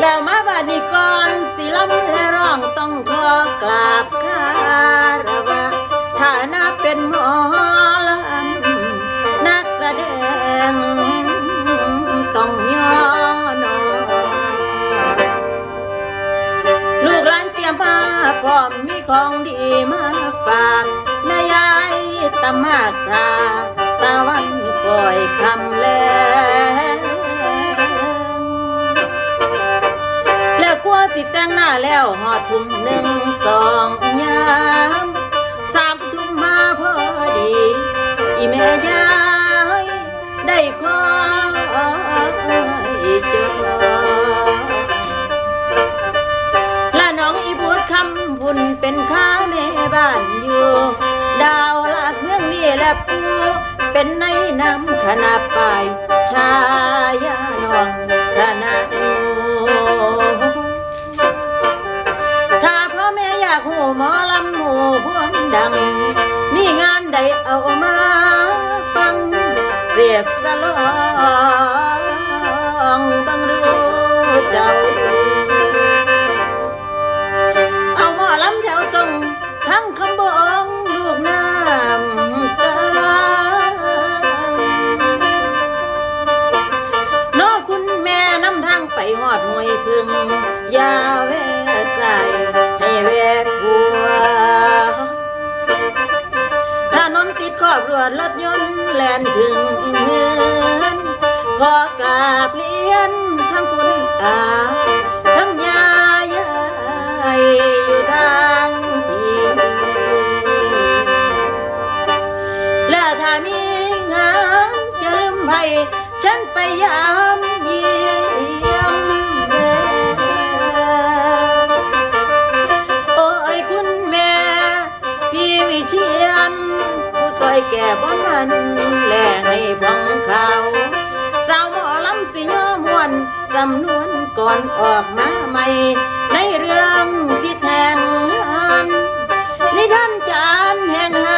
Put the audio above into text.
แล้วมาบัดนี้ก่อนสิลำและร้องต้องขอกราบคารวะฐานะเป็นหมอลำนักแสดงต้องย่อนอลูกหลานเตรียมมาพร้อมมีของดีมาฝากแม่ยายตะมากตาตะวันคอยคำแลกลัวสิแต่งหน้าแล้วหอดทุ่ม1 2ยาม3 ทุ่มมาพอดีอีแม่ยายได้คอยจอและน้องอีบูดคำพุ่นเป็นข้าแม่บ้านอยู่ดาวหลักเมืองนี่และปูเป็นในน้ำขนาดปลายชายาน้องขนาดหูหมอลำหูพวงดังมีงานใดเอามาฟังเสียบสลองบังรู้เจ้าเอาหมอลำแถวทรงทั้งคำบองลูกน้ำกาโน้คุณแม่นำทางไปหอดห้วยพึ่งยาแวใส่ให้แวกบัวถนนติดขอบรั้วรถยนต์แล่นถึงเงินขอกราบเรียนทั้งคุณอาทั้งยายอยู่ทางพี่และถ้ามีงานอย่าลืมให้ฉันไปยามเยี่ยมเชียนผู้ซอยแก่บ่มันแลให้พ้องเขาสาวหมอลำสิย้อมวนสำนวนก่อนออกมาใหม่ในเรื่องที่แทงหันนิทานจานแห่งหา